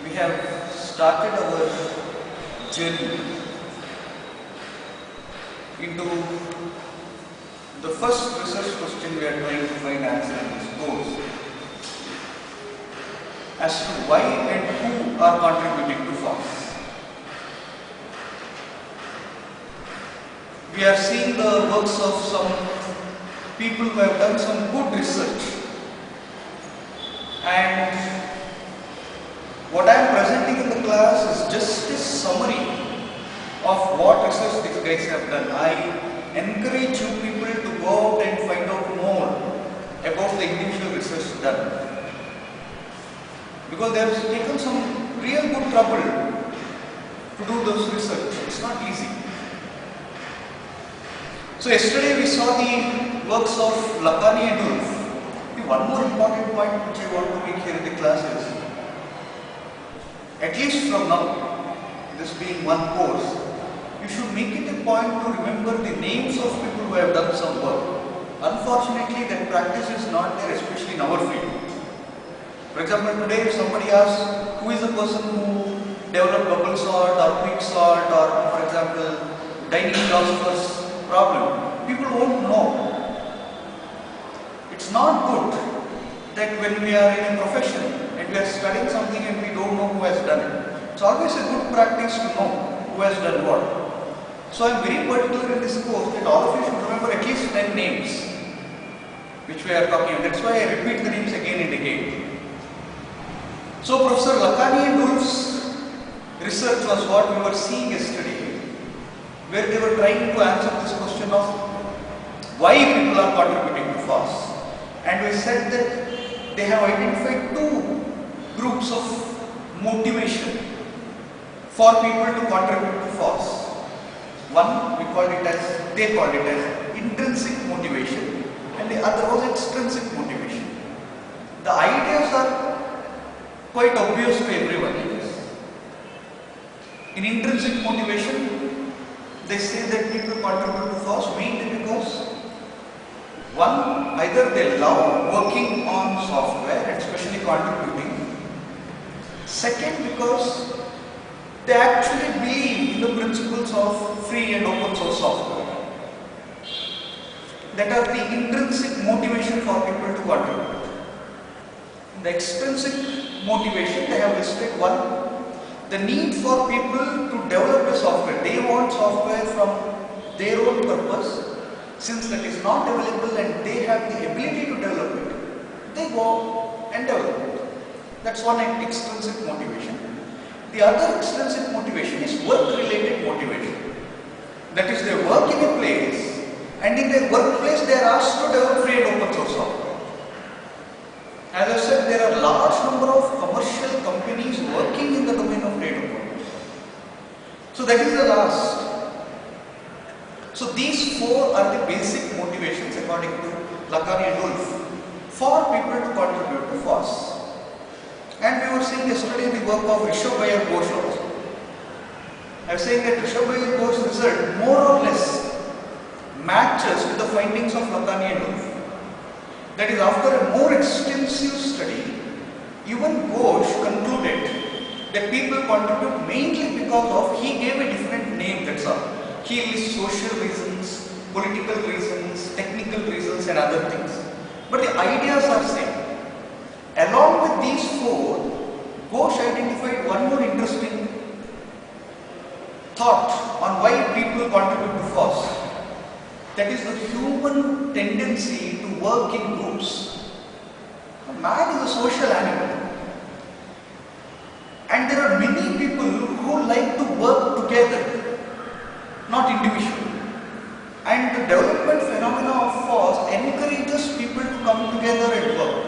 we have started our journey into the first research question we are trying to find answer in this course as to why and who are contributing to FOSS. We are seeing the works of some people who have done some good research, and what I am presenting in the class is just a summary of what research these guys have done. I encourage you people to go out and find out more about the individual research done, because they have taken some real good trouble to do those research. It's not easy. So yesterday we saw the works of Lakhani and Wulff. One more important point which I want to make here in the class is, at least from now, this being one course, you should make it a point to remember the names of people who have done some work. Unfortunately, that practice is not there, especially in our field. For example, today if somebody asks who is the person who developed bubble sort or quicksort or, for example, dining philosopher's problem, people won't know. It's not good that when we are in a profession and we are studying something and we don't know who has done it. It's always a good practice to know who has done what. So I am very particular in this course that all of you should remember at least 10 names which we are talking about. That's why I repeat the names again and again. So Professor Lakhani and Wulff's research was what we were seeing yesterday, where they were trying to answer this question of why people are contributing to FOSS. And we said that they have identified two groups of motivation for people to contribute to FOSS. One, they called it as intrinsic motivation, and the other was extrinsic motivation. The ideas are quite obvious to everyone, I guess. In intrinsic motivation, they say that people contribute to FOSS mainly because, one, either they love working on software and especially contributing. Second, because they actually believe in the principles of free and open source software. That are the intrinsic motivation for people to contribute. In the extrinsic motivation, they have listed one, the need for people to develop a software. They want software from their own purpose. Since that is not available and they have the ability to develop it, they go and develop it. That's one extrinsic motivation. The other extrinsic motivation is work-related motivation. That is, they work in a place and in their workplace they are asked to develop free and open source software. As I said, there are large number of commercial companies working in the domain of free and open source. So that is the last. So these four are the basic motivations according to Lakhani and Wulff for people to contribute to FOSS. And we were seeing yesterday the work of Rishabh Iyer Ghosh also. I was saying that Rishabh Iyer Ghosh's result more or less matches with the findings of Lakhani and Wulff. That is, after a more extensive study, even Ghosh concluded that people contribute mainly because of, he gave a different name, that's all. He lists social reasons, political reasons, technical reasons and other things. But the ideas are same. Along with these four, Ghosh identified one more interesting thought on why people contribute to FOSS. That is the human tendency to work in groups. Man is a social animal. And there are many people who like to work together, not individually. And the development phenomena of FOSS encourages people to come together and work.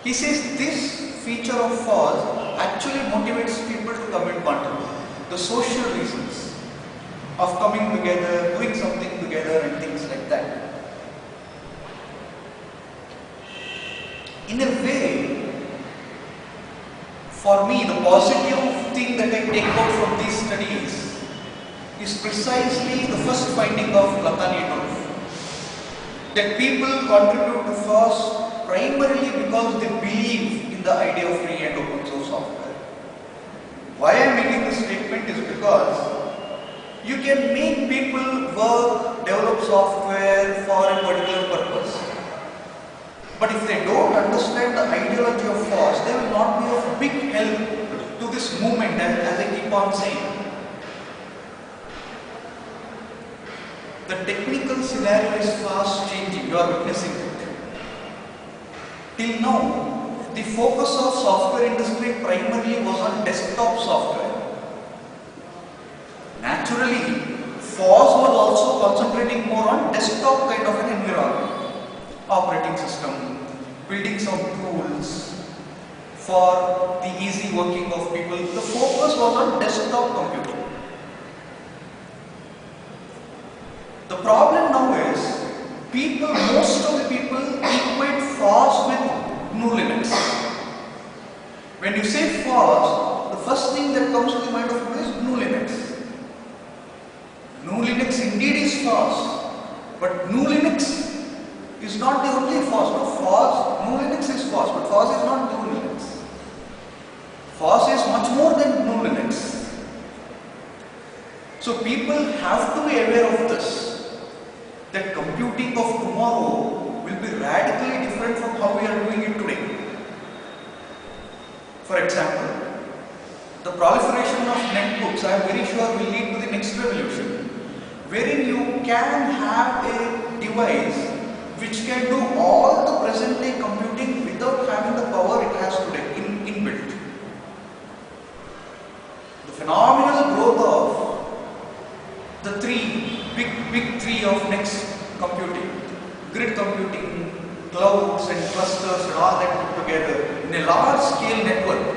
He says this feature of FOSS actually motivates people to come and contribute. The social reasons of coming together, doing something together and things like that. In a way, for me, the positive thing that I take out from these studies is precisely the first finding of Lakhani and Wulff, that people contribute to FOSS primarily because they believe in the idea of free and open source software. statement is because you can make people work, develop software for a particular purpose. But if they don't understand the ideology of FOSS, they will not be of big help to this movement, as I keep on saying. The technical scenario is fast changing, you are witnessing it. Till now, the focus of software industry primarily was on desktop software. Naturally, FOSS was also concentrating more on desktop kind of an environment. Operating system, building some tools for the easy working of people. The focus was on desktop computing. The problem now is, most of the people equate FOSS with GNU Linux. When you say FOSS, the first thing that comes to the mind of you is GNU Linux. GNU Linux indeed is FOSS, but GNU Linux is not the only FOSS. No, GNU Linux is FOSS, but FOSS is not GNU Linux. FOSS is much more than GNU Linux. So people have to be aware of this, that computing of tomorrow will be radically different from how we are doing it today. For example, the proliferation of netbooks, I am very sure, will lead to the next revolution, wherein you can have a device which can do all the present day computing without having the power it has today inbuilt. The phenomenal growth of the big three of next computing, grid computing, clouds and clusters and all that put together in a large scale network,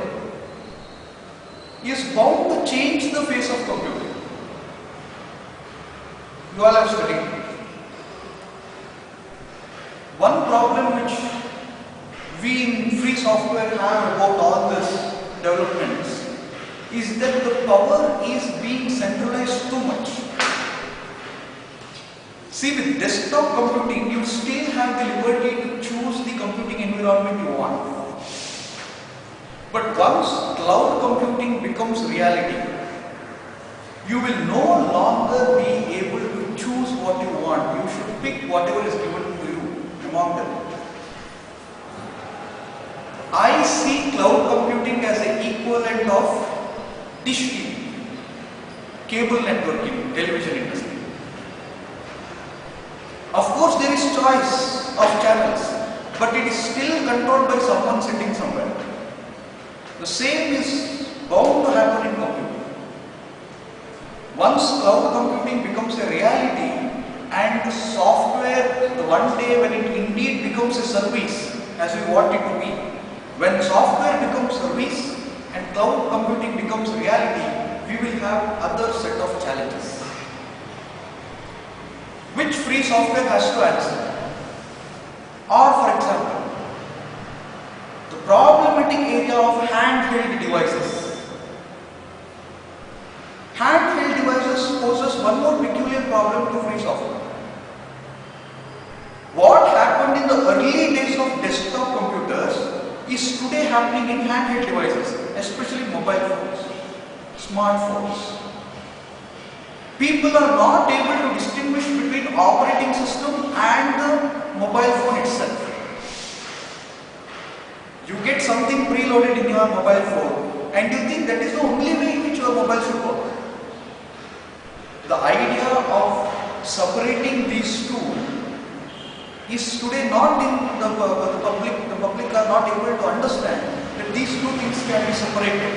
is bound to change the face of computing. You all have studied. One problem which we in free software have about all this developments is that the power is being centralized too much. See, with desktop computing, you still have the liberty to choose the computing environment you want. But once cloud computing becomes reality, you will no longer be able to choose what you want. You should pick whatever is given to you among them. I see cloud computing as an equivalent of dish TV, cable networking, television industry. Of course, there is choice of channels, but it is still controlled by someone sitting somewhere. The same is bound to happen in computing. Once cloud computing becomes a reality and the software, the one day when it indeed becomes a service as we want it to be, when software becomes service and cloud computing becomes reality, we will have other set of challenges, which free software has to answer. Or for example, the problematic area of handheld devices. Handheld devices poses one more peculiar problem to free software. What happened in the early days of desktop computers is today happening in handheld devices, especially mobile phones, smartphones. People are not able to distinguish between operating system and the mobile phone itself. You get something preloaded in your mobile phone and you think that is the only way in which your mobile should work. The idea of separating these two is today not in the public. The public are not able to understand that these two things can be separated.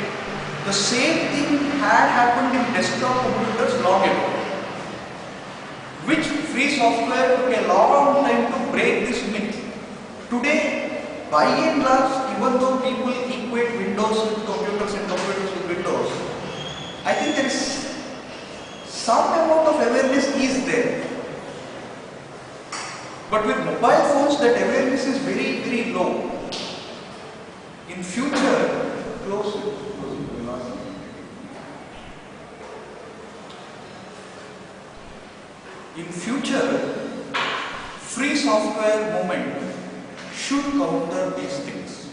The same thing had happened in desktop computers long ago, which free software took a long time to break this myth. Today, by and large, even though people equate Windows with computers and computers with Windows, I think there is some amount of awareness is there. But with mobile phones, that awareness is very, very low. In future, free software movement should counter these things.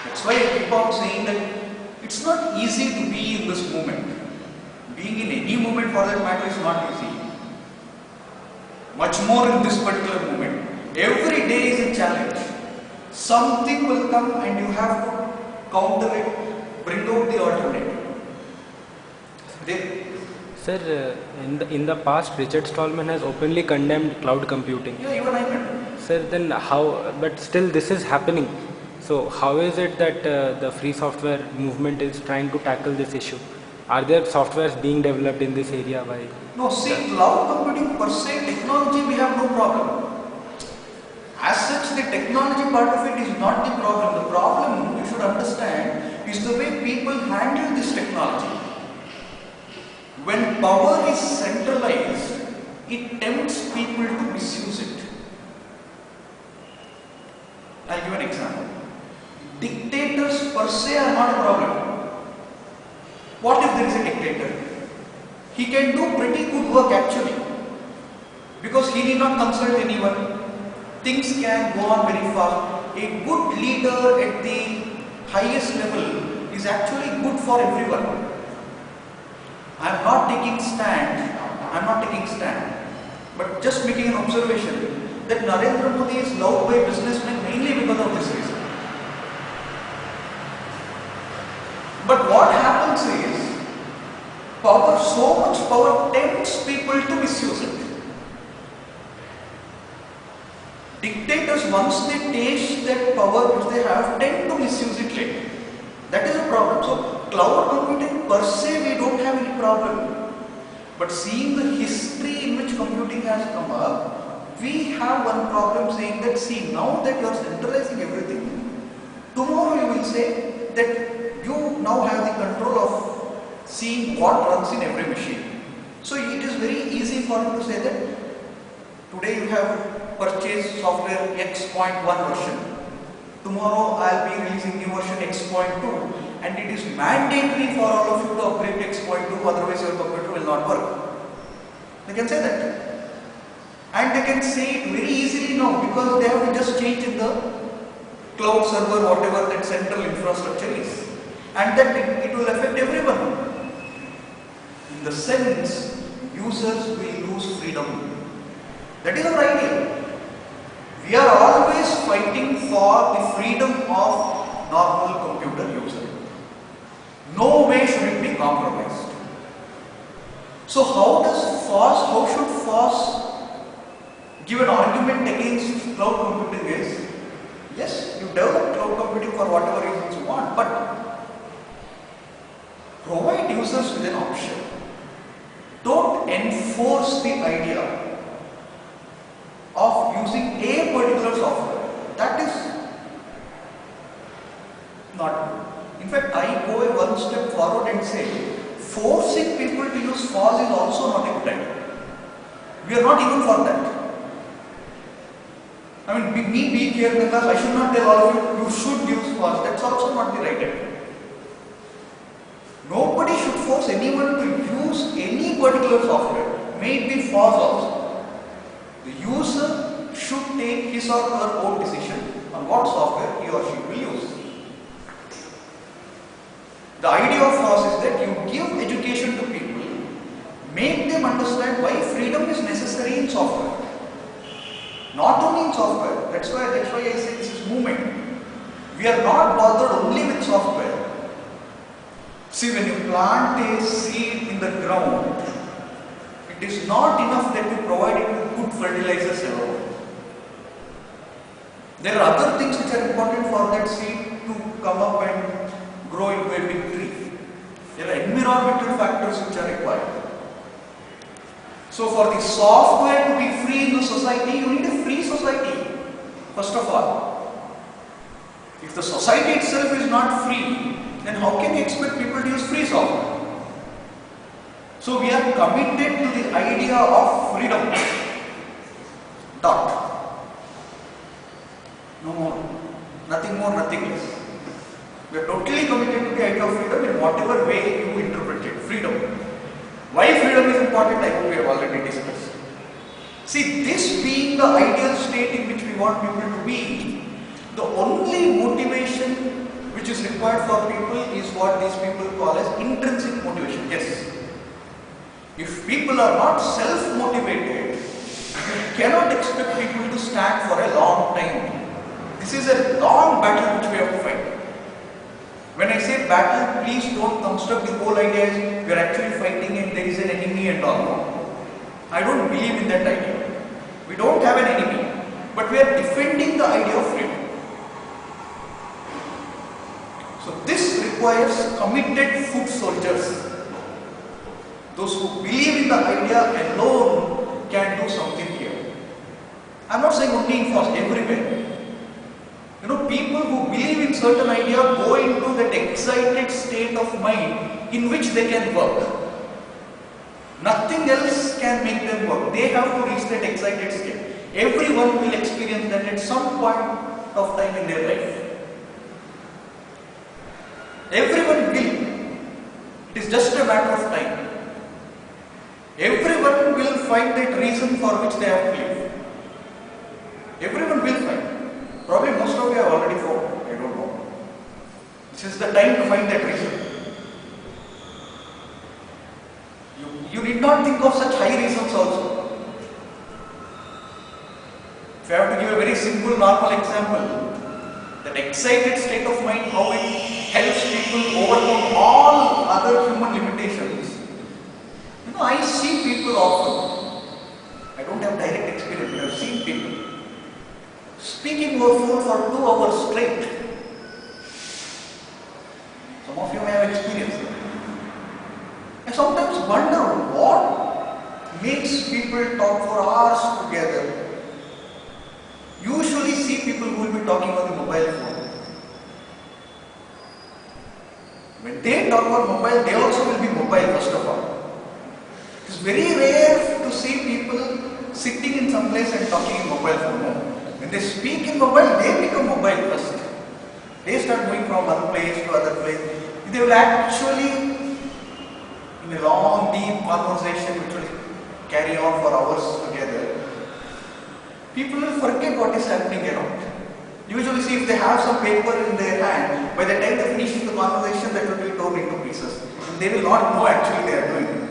That's why I keep on saying that It's not easy to be in this movement. Being in any movement for that matter is not easy. Much more in this particular movement. Every day is a challenge. Something will come and you have to counter it, bring out the alternative. Sir, in the past, Richard Stallman has openly condemned cloud computing. Yeah, even I meant. Sir, then how? But still, this is happening. So, how is it that the free software movement is trying to tackle this issue? Are there softwares being developed in this area? By No, see, cloud computing per se, technology we have no problem. As such, the technology part of it is not the problem. The problem, you should understand, is the way people handle this technology. When power is centralized, it tempts people to misuse it. I'll give an example. Dictators per se are not a problem. What if there is a dictator? He can do pretty good work actually, because he need not consult anyone. Things can go on very fast. A good leader at the highest level is actually good for everyone. I am not taking stand, but just making an observation that Narendra Modi is loved by businessmen mainly because of this reason. But what happens is, so much power tempts people to misuse it. Dictators, once they taste that power which they have, tend to misuse it later. That is a problem. So, cloud computing per se, we don't have any problem. But seeing the history in which computing has come up, we have one problem saying that, see, now that you are centralizing everything, tomorrow you will say that you now have the control of seeing what runs in every machine. So, it is very easy for you to say that today you have purchased software X.1 version. Tomorrow I will be releasing new version X.2, and it is mandatory for all of you to upgrade to X.2, otherwise your computer will not work. They can say that. And they can say it very easily now, because they have to just change in the cloud server, whatever that central infrastructure is. And that it will affect everyone. In the sense, users will lose freedom. That is our idea. We are always fighting for the freedom of normal computer user. No way should it be compromised. So how should FOSS give an argument against cloud computing is, yes, you develop cloud computing for whatever reasons you want, but provide users with an option. Don't enforce the idea of using a particular software. That is not good. In fact, I go one step forward and say, forcing people to use FOSS is also not a good idea. We are not even for that. I mean, me being here in the class, I should not tell all of you, you should use FOSS. That's also not the right idea. Nobody should force anyone to use any particular software, may it be FOSS also. The user should take his or her own decision on what software he or she will use. The idea of FOSS is that you give education to people, make them understand why freedom is necessary in software. Not only in software, that's why I say this is movement. We are not bothered only with software. See, when you plant a seed in the ground, it is not enough that you provide it with good fertilizers alone. There are other things which are important for that seed to come up and grow into a big tree. There are environmental factors which are required. So for the software to be free in the society, you need a free society, first of all. If the society itself is not free, then how can you expect people to use free software? So we are committed to the idea of freedom. Dot. No more. Nothing more, nothing less. We are totally committed to the idea of freedom in whatever way you interpret it. Freedom. Why freedom is important, I hope we have already discussed. See, this being the ideal state in which we want people to be, the only motivation which which is required for people is what these people call as intrinsic motivation. Yes. If people are not self-motivated, you cannot expect people to stand for a long time. This is a long battle which we have to fight. When I say battle, please don't construct the whole idea as we are actually fighting and there is an enemy and all. No. I don't believe in that idea. We don't have an enemy, but we are defending the idea of freedom. So this requires committed foot soldiers. Those who believe in the idea alone can do something here. I am not saying only in force, everywhere. You know, people who believe in certain idea go into that excited state of mind in which they can work. Nothing else can make them work. They have to reach that excited state. Everyone will experience that at some point of time in their life. Everyone will. It is just a matter of time. Everyone will find that reason for which they have to live. Everyone will find. Probably most of you have already found. I don't know. This is the time to find that reason. You need not think of such high reasons also. If I have to give a very simple, normal example, that excited state of mind, how it helps people overcome all other human limitations. You know, I see people often. I don't have direct experience, but I have seen people speaking over phone for 2 hours straight. Some of you may have experienced it. I sometimes wonder what makes people talk for hours together. Usually see people who will be talking on the mobile phone. When they talk on mobile, they also will be mobile first of all. It is very rare to see people sitting in some place and talking in mobile phone. When they speak in mobile, they become mobile first. They start moving from one place to other place. They will actually, in a long, deep conversation which will carry on for hours together, people will forget what is happening around. Usually see if they have some paper in their hand, by the time they finish the conversation that will be torn into pieces. They will not know actually they are doing it.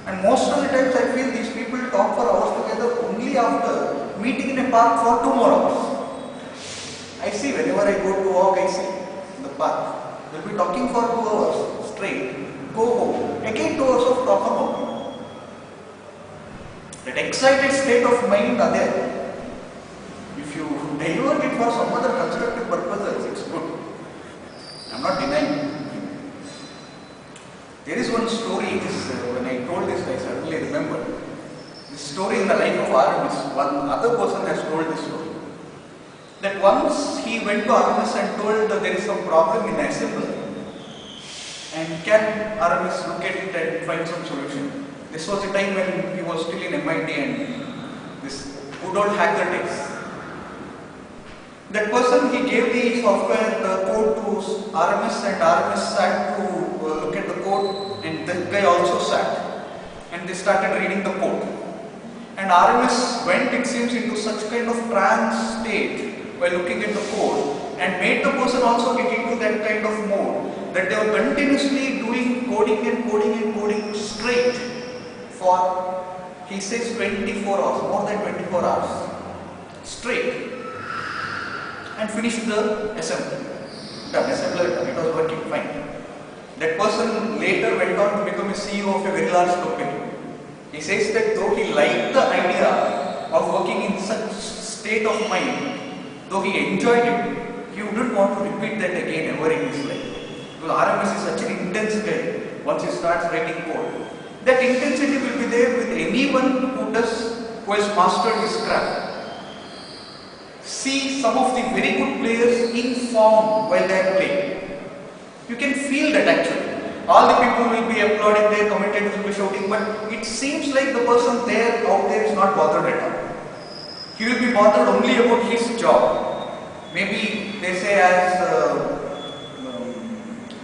And most of the times I feel these people talk for hours together only after meeting in a park for 2 more hours. I see whenever I go to walk, I see in the park. They'll be talking for 2 hours straight, go home, again 2 hours of talk about. That excited state of mind are there. If you divert it for some other constructive purposes, it's good. I'm not denying it. There is one story, when I told this, I suddenly remembered. This story in the life of Aramis. One other person has told this story. That once he went to Aramis and told that there is some problem in assembly. And can Aramis look at it and find some solution? This was a time when he was still in MIT and this good old hacker days. That person, he gave the software code to Aramis and Aramis sat to look at the code and that guy also sat. And they started reading the code. And Aramis went, it seems, into such kind of trance state while looking at the code and made the person also get into that kind of mode that they were continuously doing coding and coding and coding straight for, he says, 24 hours, more than 24 hours straight, and finished the assembly. Done, assembly done, it was working fine. That person later went on to become a CEO of a very large company. He says that though he liked the idea of working in such state of mind, though he enjoyed it, he wouldn't want to repeat that again ever in his life. Because Aramis is such an intense guy once he starts writing code. That intensity will be there with anyone who has mastered his craft. See some of the very good players in form while they are playing. You can feel that actually. All the people will be applauding, their commentators will be shouting, but it seems like the person there, out there is not bothered at all. He will be bothered only about his job. Maybe they say, as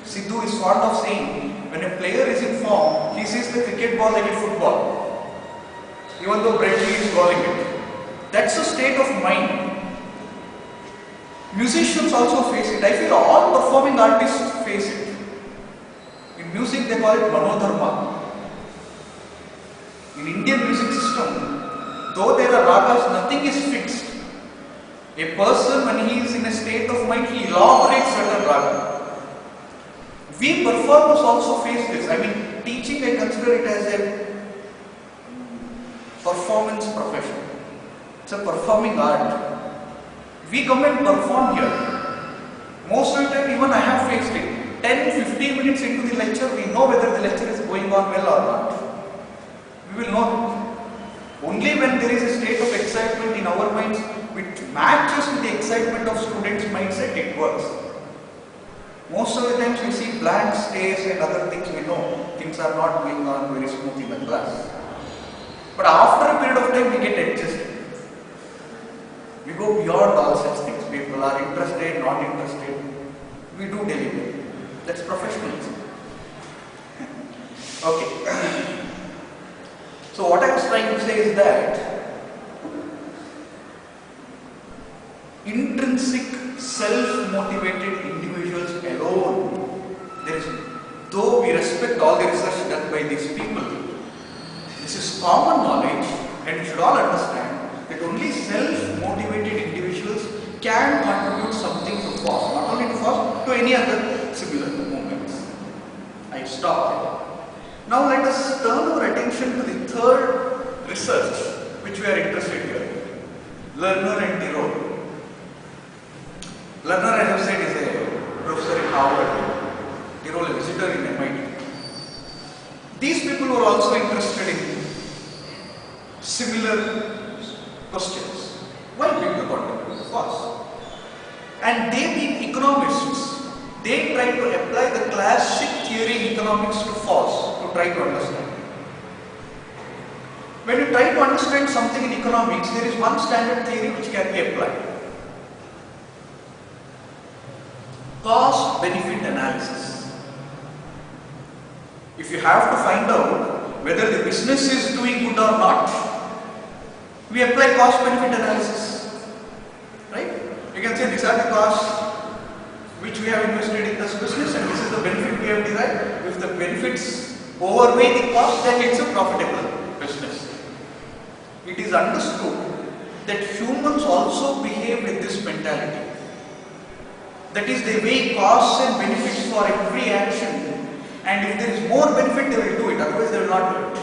Sidhu is fond of saying, when a player is in form, he sees the cricket ball like a football. Even though Brett Lee is calling it. That's a state of mind. Musicians also face it. I feel all performing artists face it. In music they call it manodharma. In Indian music system, though there are ragas, nothing is fixed. A person, when he is in a state of mind, he elaborates certain raga. We performers also face this. I mean, teaching, I consider it as a performance profession. It's a performing art. We come and perform here. Most of the time, even I have faced it. 10-15 minutes into the lecture, we know whether the lecture is going on well or not. We will know. Only when there is a state of excitement in our minds which matches with the excitement of students' mindset, it works. Most of the times we see blank stares and other things, we know things are not going on very smooth in the class. But after a period of time, we get adjusted. We go beyond all such things. People are interested, not interested. We do deliberate. That's professionalism. Okay. So what I was trying to say is that intrinsic, self-motivated individuals alone, though we respect all the research done by these people, this is common knowledge and we should all understand that only self-motivated individuals can contribute something to FOSS, not only to FOSS, to any other similar movements. I stop there. Now let us turn our attention to the third research which we are interested in here. Lerner and Tirole. Lerner, as I said, is a professor in Harvard. Tirole, a visitor in MIT. These people were also interested in similar questions. Why people contribute to FOSS? And they being economists, they try to apply the classic theory in economics to FOSS to try to understand. When you try to understand something in economics, there is one standard theory which can be applied. Cost-benefit analysis. If you have to find out whether the business is doing good or not, we apply cost-benefit analysis. Right? You can say these are the costs which we have invested in this business and this is the benefit we have derived. If the benefits overweigh the cost, then it's a profitable business. It is understood that humans also behave with this mentality. That is, they weigh costs and benefits for every action, and if there is more benefit, they will do it, otherwise they will not do it.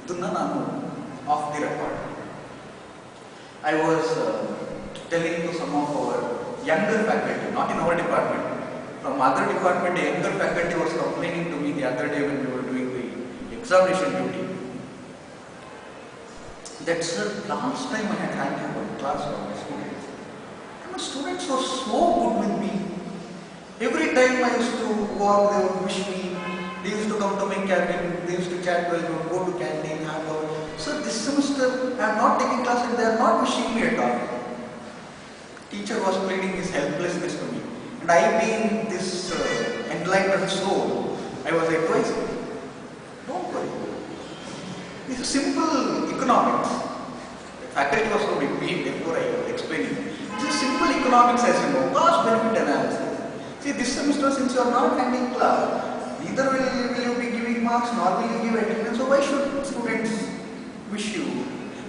Idunna nanu off the record. I was telling to some of our younger faculty, not in our department, from other department, a younger faculty was complaining to me the other day when we were doing the examination duty. That, sir, last time I had handled one class for my students, and my students were so good with me. Every time I used to walk, they would wish me. They used to come to my cabin, they used to chat well, we would go to canteen, hang out. So this semester I am not taking class and they are not wishing me at all. Teacher was pleading his helplessness to me. And I, being this enlightened soul, I was advising, don't worry. This is simple economics. The faculty was so big, therefore I was explaining. This is simple economics, as you know, cost benefit analysis. See, this semester, since you are not attending class, neither will you be giving marks nor will you give attendance. So why should students wish you?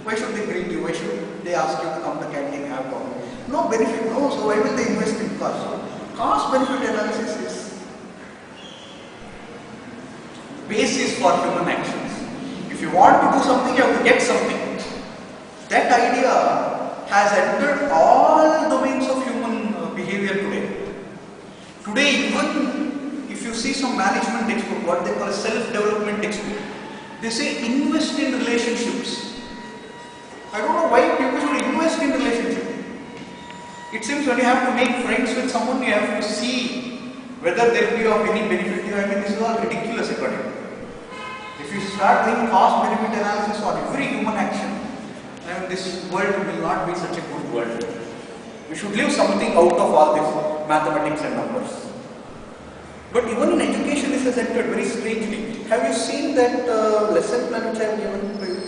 Why should they greet you? Why should they ask you to come to canteen, have coffee? No benefit, no. So why will they invest in cost? So cost benefit analysis is basis for human actions. If you want to do something, you have to get something. That idea has entered all domains of human behavior today. Today, even if you see some management textbook, what they call a self-development textbook, they say invest in relationships. I don't know why people should invest in relationships. It seems when you have to make friends with someone, you have to see whether they will be of any benefit to you. I mean, this is all ridiculous according to me. If you start doing cost-benefit analysis on every human action, then this world will not be such a good world. We should leave something out of all this mathematics and numbers. But even in education, this has entered very strangely. Have you seen that lesson plan which I have given to you?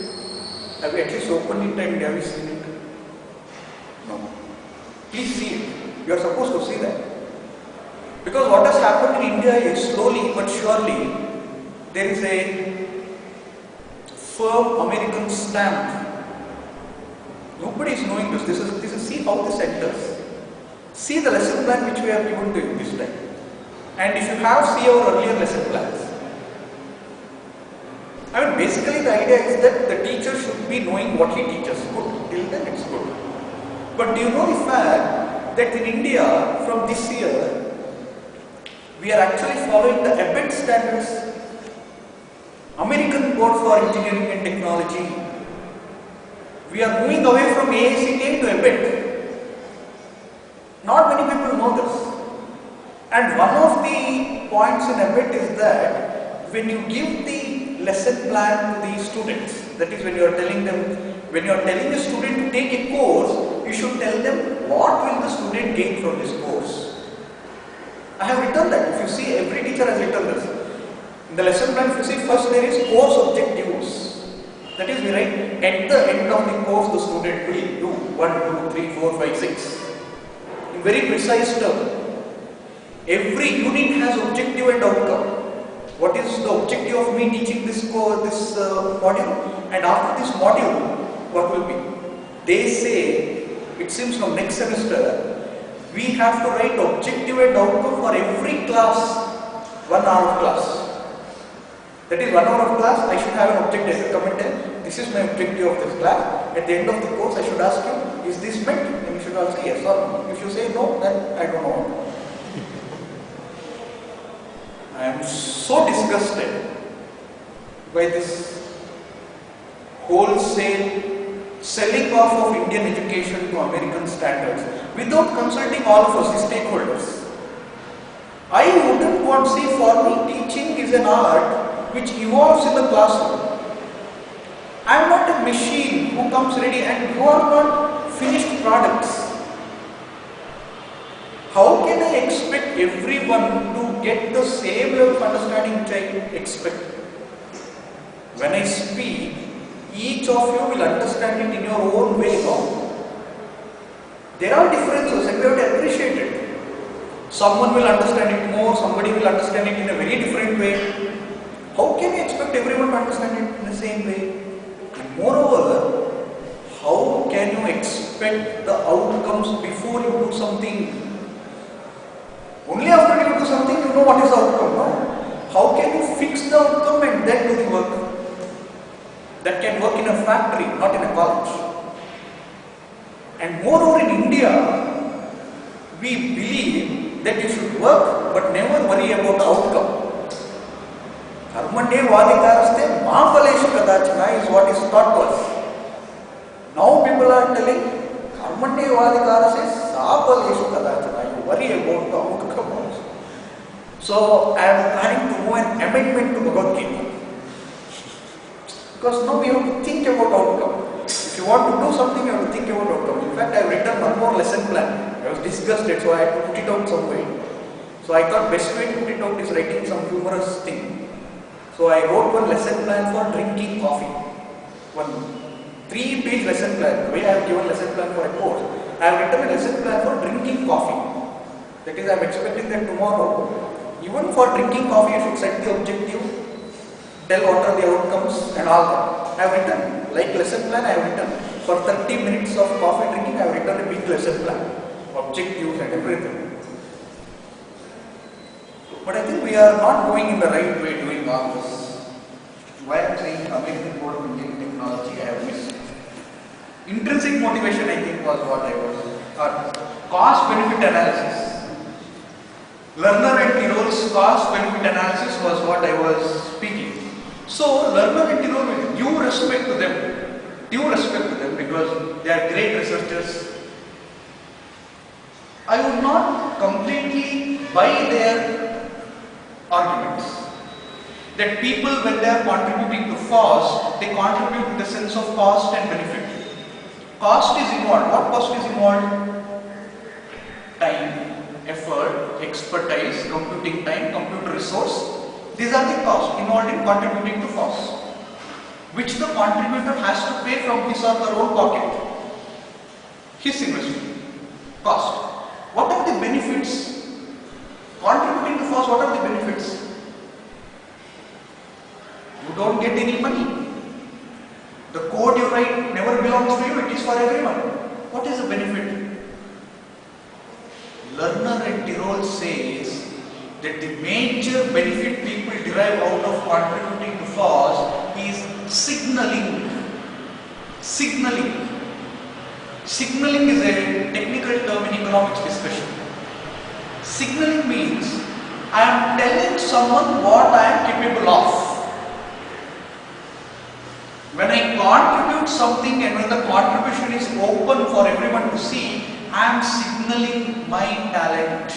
Have you at least opened it and have you seen it? No. Please see it. You are supposed to see that. Because what has happened in India is slowly but surely there is a firm American stamp. Nobody is knowing this. This is see how this enters. See the lesson plan which we have given to you this time. And if you have, see our earlier lesson plans. I mean, basically the idea is that the teacher should be knowing what he teaches. Good. Till then it's good. But do you know the fact that in India from this year we are actually following the ABET standards, American Board for Engineering and Technology. We are moving away from AICTE to ABET. Not many people know this. And one of the points in ABET is that when you give the lesson plan to the students, that is when you are telling a student to take a course, you should tell them what will the student gain from this course. I have written that. If you see, every teacher has written this. In the lesson plan, if you see, first there is course objectives. That is, we write at the end of the course the student will do 1, 2, 3, 4, 5, 6. In very precise term. Every unit has objective and outcome. What is the objective of me teaching this module? And after this module, what will be? They say, it seems from next semester, we have to write objective and outcome for every class, 1 hour of class. That is 1 hour of class, I should have an objective. I should come and tell, this is my objective of this class. At the end of the course, I should ask you, is this met? And you should all say yes or no. If you say no, then I don't know. I am so disgusted by this wholesale selling off of Indian education to American standards without consulting all of us, the stakeholders. I wouldn't want to say, for me, teaching is an art which evolves in the classroom. I am not a machine who comes ready, and you are not finished products. How can I expect everyone to get the same level of understanding which I expect? When I speak, each of you will understand it in your own way now. There are differences and we have to appreciate it. Someone will understand it more, somebody will understand it in a very different way. How can you expect everyone to understand it in the same way? And moreover, how can you expect the outcomes before you do something? Only after you do something, you know what is the outcome, no? How can you fix the outcome and then do the work? That can work in a factory, not in a college. And moreover, in India, we believe that you should work but never worry about the outcome. Karmanye vadikaraste ma phaleshu kadachana is what is taught to us. Now people are telling Karmanye vadikaraste sa phaleshu kadachana. You worry about the outcome also. So I am planning to move an amendment to Bhagavad Gita. Because now we have to think about outcome. If you want to do something, you have to think about outcome. In fact, I have written one more lesson plan. I was disgusted, so I had to put it out some way. So I thought best way to put it out is writing some humorous thing. So I wrote one lesson plan for drinking coffee. One 3-page lesson plan. The way I have given lesson plan for a course, I have written a lesson plan for drinking coffee. That is, I am expecting that tomorrow, even for drinking coffee, you should set the objective, tell what are the outcomes and all that. I have written, like lesson plan, I have written for 30 minutes of coffee drinking, I have written a big lesson plan, objectives and everything. But I think we are not going in the right way doing all this. Why I am saying American Board of Engineering Technology, I have missed. Intrinsic motivation, I think, was what I was. Cost benefit analysis. Lerner and Tirol's cost benefit analysis was what I was speaking. So, Lerner and Tirol, with due respect to them, because they are great researchers, I would not completely buy their arguments that people, when they are contributing to cost, they contribute with a sense of cost and benefit. Cost is involved. What cost is involved? Time, effort, expertise, computing time, computer resource. These are the costs involved in contributing to cost, which the contributor has to pay from his or her own pocket, his investment. Cost. What are the benefits? Contributing to FOSS, what are the benefits? You don't get any money. The code you write never belongs to you, it is for everyone. What is the benefit? Lerner and Tirole says that the major benefit people derive out of contributing to FOSS is signaling. Signaling. Signaling is a technical term in economics discussion. Signaling means I am telling someone what I am capable of. When I contribute something and when the contribution is open for everyone to see, I am signaling my talent.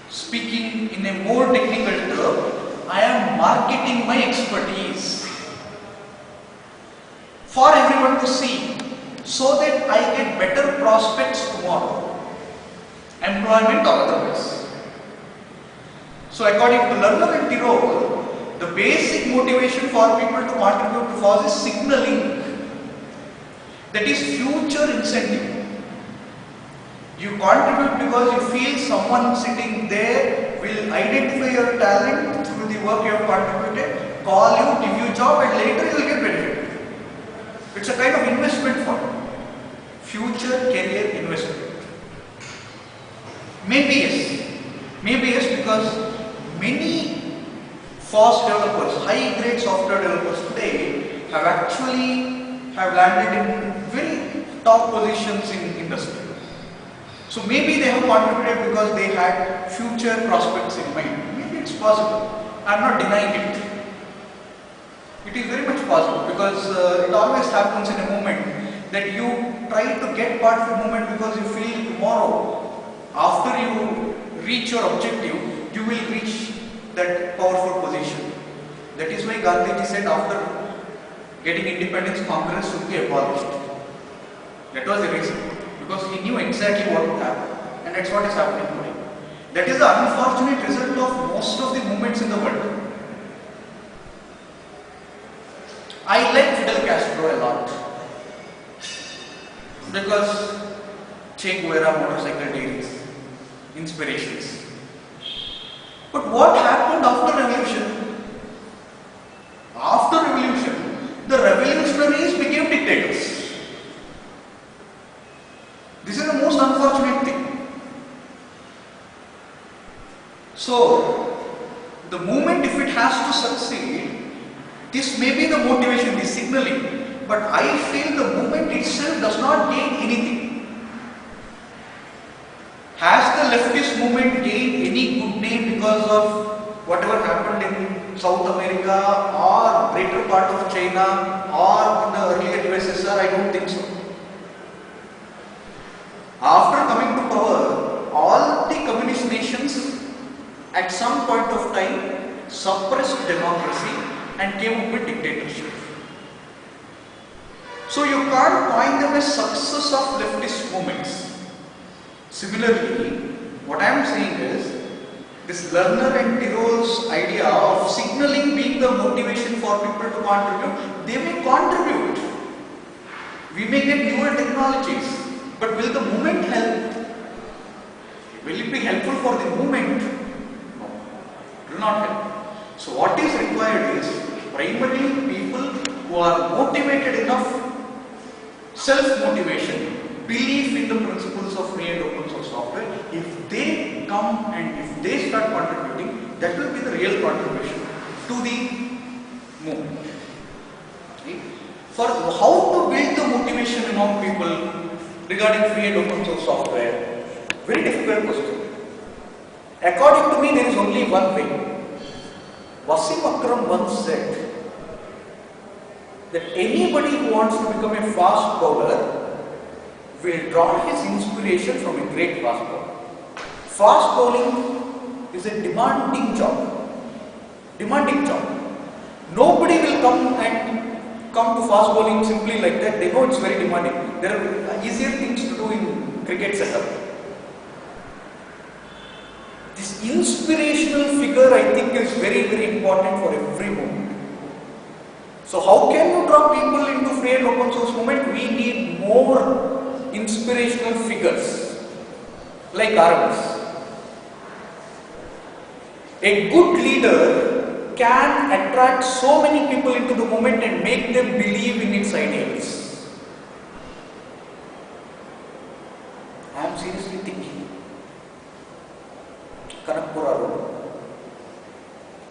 Speaking in a more technical term, I am marketing my expertise for everyone to see so that I get better prospects tomorrow, employment or otherwise. So according to Lerner and Tirole, the basic motivation for people to contribute to FOSS is signaling. That is future incentive. You contribute because you feel someone sitting there will identify your talent through the work you have contributed, call you, give you a job, and later you will get benefit. It's a kind of investment fund. Future career investment. Maybe yes. Maybe yes, because many FOSS developers, high-grade software developers today have landed in very top positions in industry. So maybe they have contributed because they had future prospects in mind. Maybe it's possible. I am not denying it. It is very much possible because it always happens in a moment that you try to get part of a moment because you feel tomorrow, after you reach your objective, you will reach that powerful position. That is why Gandhiji said after getting independence, Congress should be abolished. That was the reason. Because he knew exactly what would happen. And that's what is happening today. That is the unfortunate result of most of the movements in the world. I like Fidel Castro a lot. Because Che Guevara motorcycle diaries, inspirations. But what happened after revolution? After revolution, the revolutionaries became dictators. This is the most unfortunate thing. So, the movement, if it has to succeed, this may be the motivation, the signaling, but I feel the movement itself does not gain anything. Has the leftist movement gained any good name because of whatever happened in South America or greater part of China or in the earlier USSR? I don't think so. After coming to power, all the communist nations at some point of time suppressed democracy and came up with dictatorship. So you can't coin them as success of leftist movements. Similarly, what I am saying is, this Lerner and Tirole's idea of signaling being the motivation for people to contribute, they may contribute. We may get newer technologies, but will the movement help? Will it be helpful for the movement? No, it will not help. So what is required is primarily people who are motivated enough, self-motivation, belief in the principles of free and open source software. If they come and if they start contributing, that will be the real contribution to the movement. Okay? For how to build the motivation among people regarding free and open source software, very difficult question. According to me, there is only one way. Wasim Akram once said that anybody who wants to become a fast bowler will draw his inspiration from a great fast bowler. Fast bowling is a demanding job. Demanding job. Nobody will come to fast bowling simply like that. They know it's very demanding. There are easier things to do in cricket setup. This inspirational figure, I think, is very, very important for every movement. So how can you draw people into free and open source movement? We need more like RMS. A good leader can attract so many people into the movement and make them believe in its ideals. I am seriously thinking. Kanakpura Road.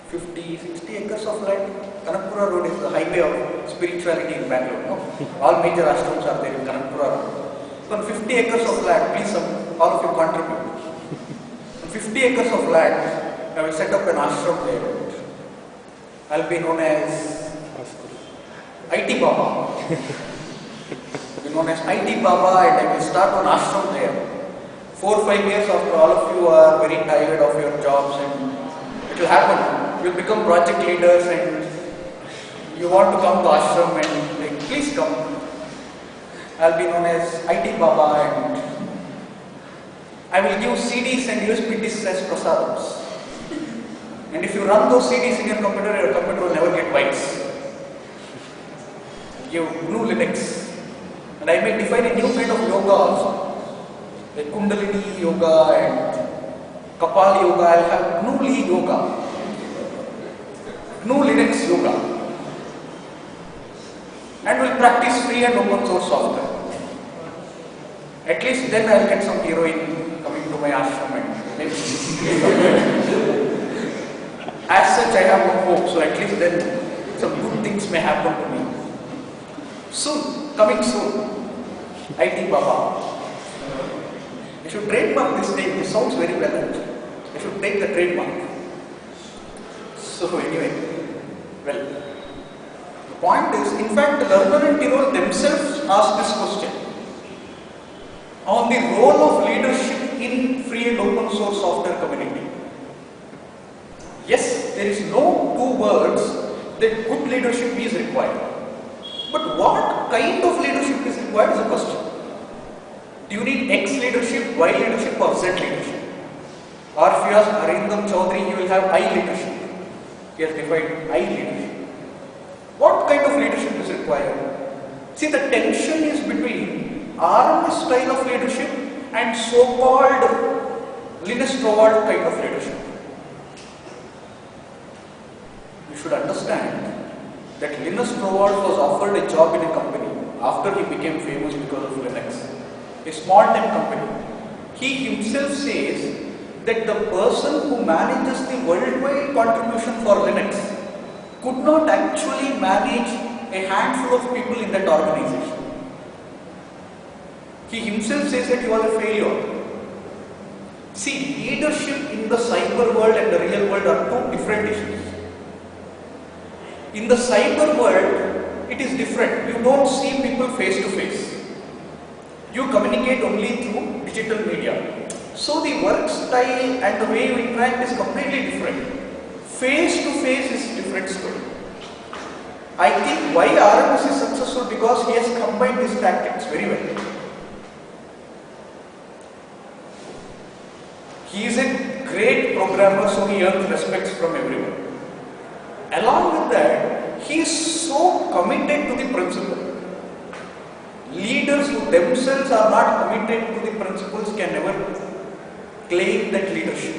50, 60 acres of land. Kanakpura Road is the highway of spirituality in Bangalore. No? All major ashrams are there in Kanakpura Road. So on 50 acres of land, please all of you contribute. On 50 acres of land, I will set up an ashram there. I will be known as IT Baba. Be known as IT Baba, and I will start an ashram there. 4 or 5 years after all of you are very tired of your jobs, and it will happen. You will become project leaders and you want to come to ashram and like, please come. I will be known as IT Baba, and I will give CDs and USBTs as prasadams. And if you run those CDs in your computer will never get bytes. Give GNU Linux. And I may define a new kind of yoga also. Like Kundalini Yoga and Kapal Yoga. I will have GNU Yoga. GNU Linux Yoga. And will practice free and open source software. At least then I will get some heroine coming to my ashram and maybe. As such, I have no hope, so at least then some good things may happen to me. Soon, coming soon, IT Baba. I should trademark this name, this sounds very well. I should take the trademark. So anyway, well, the point is, in fact, Lerner and Tirole themselves asked this question on the role of leadership in free and open source software community. Yes, there is no two words that good leadership is required. But what kind of leadership is required is a question. Do you need X leadership, Y leadership or Z leadership? Or if you ask Arindam Chaudhary, you will have I leadership. He has defined I leadership. What kind of leadership is required? See, the tension is between RMS style of leadership and so-called Linus Torvald kind of leadership. You should understand that Linus Torvalds was offered a job in a company after he became famous because of Linux, a small-time company. He himself says that the person who manages the worldwide contribution for Linux could not actually manage a handful of people in that organization. He himself says that he was a failure. See, leadership in the cyber world and the real world are two different issues. In the cyber world, it is different. You don't see people face to face. You communicate only through digital media. So the work style and the way you interact is completely different. Face to face is different story. I think why RMS is successful because he has combined these tactics very well. He is a great programmer, so he earns respect from everyone. Along with that, he is so committed to the principle. Leaders who themselves are not committed to the principles can never claim that leadership.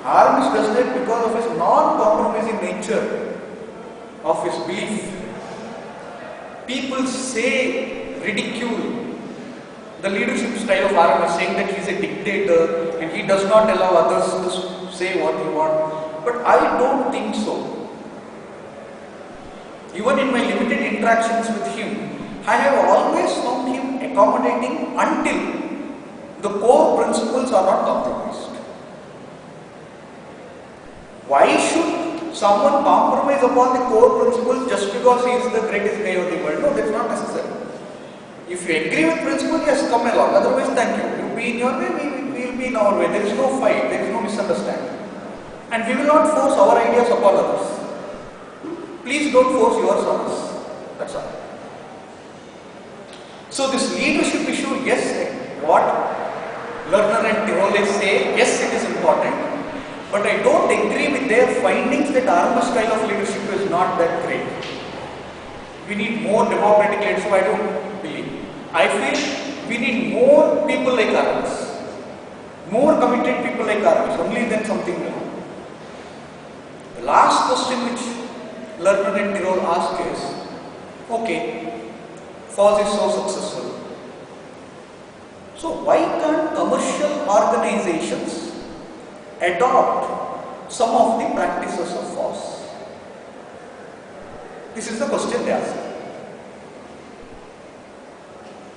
RMS does that because of his non-compromising nature of his belief. People ridicule the leadership style of RMS, saying that he is a dictator and he does not allow others to say what they want. But I don't think so. Even in my limited interactions with him, I have always found him accommodating until the core principles are not compromised. Why should someone compromise upon the core principles just because he is the greatest guy of the world? No, that's not necessary. If you agree with principle, yes, come along. Otherwise, thank you. You be in your way, we will be in our way. There is no fight, there is no misunderstanding. And we will not force our ideas upon others. Please don't force yours on us. That's all. So this leadership issue, yes, what Lerner and Tirole say, yes, it is important. But I don't agree with their findings that RMS style of leadership is not that great. We need more democratic leadership, I don't believe. I feel we need more people like RMS. more committed people like Aravind, only then something will happen. The last question which Lerner and Tirol ask is, okay, FOSS is so successful. So why can't commercial organizations adopt some of the practices of FOSS? This is the question they ask.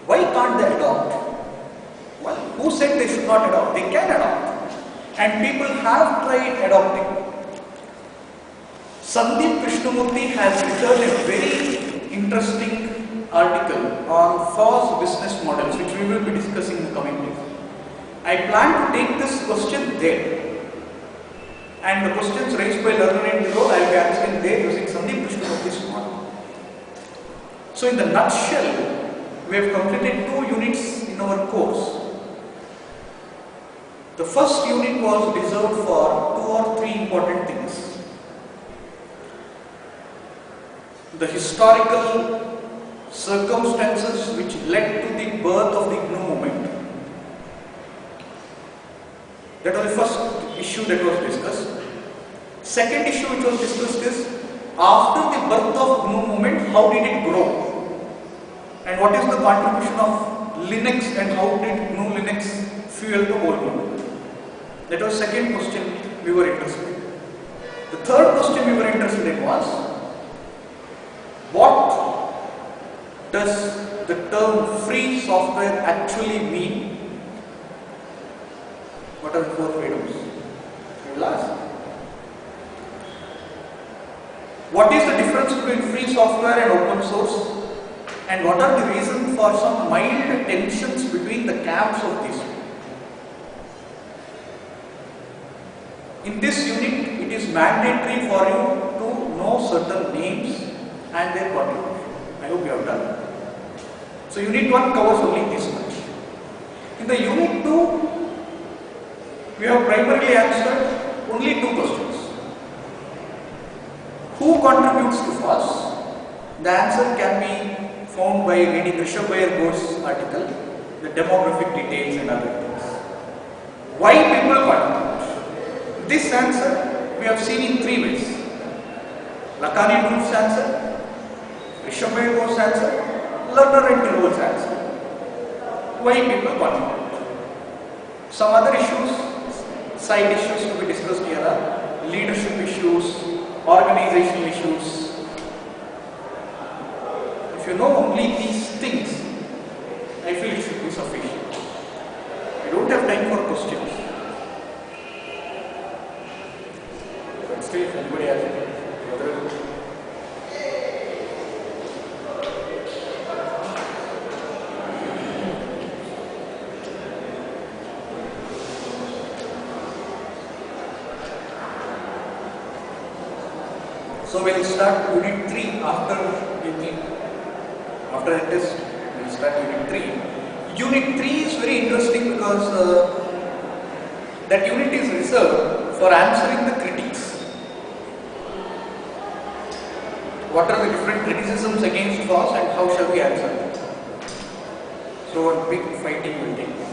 Why can't they adopt? Well, who said they should not adopt? They can adopt. And people have tried adopting. Sandeep Krishnamurthy has written a very interesting article on FOSS business models, which we will be discussing in the coming days. I plan to take this question there. And the questions raised by Lerner and Tirol, I will be answering there using Sandeep Krishnamurthy's model. So in the nutshell, we have completed 2 units in our course. The first unit was reserved for 2 or 3 important things. The historical circumstances which led to the birth of the GNU movement. That was the first issue that was discussed. Second issue which was discussed is, after the birth of GNU movement, how did it grow? And what is the contribution of Linux and how did GNU Linux fuel the whole movement? That was the second question we were interested in. The third question we were interested in was, what does the term free software actually mean? What are the 4 freedoms? We will ask. What is the difference between free software and open source? And what are the reasons for some mild tensions between the camps of these two? In this unit, it is mandatory for you to know certain names and their contribution. I hope you have done. So unit 1 covers only this much. In the unit 2, we have primarily answered only 2 questions. Who contributes to FOSS? The answer can be found by reading Rishabh Ghosh's article, the demographic details and other things. Why people contribute? This answer we have seen in 3 ways. Lakhani Dhru's answer, Rishabh Ghosh's answer, Lerner and Tirol's answer. Why people contribute? Some other issues, side issues to be discussed here are leadership issues, organizational issues. If you know only these things, I feel it should be sufficient. We don't have time for questions. But still, if anybody has any other. So we will start unit 3 after the test. We will start unit 3. Unit 3 is very interesting because that unit is reserved for answering the critiques. What are the different criticisms against FOSS and how shall we answer them? So one big fighting will take place.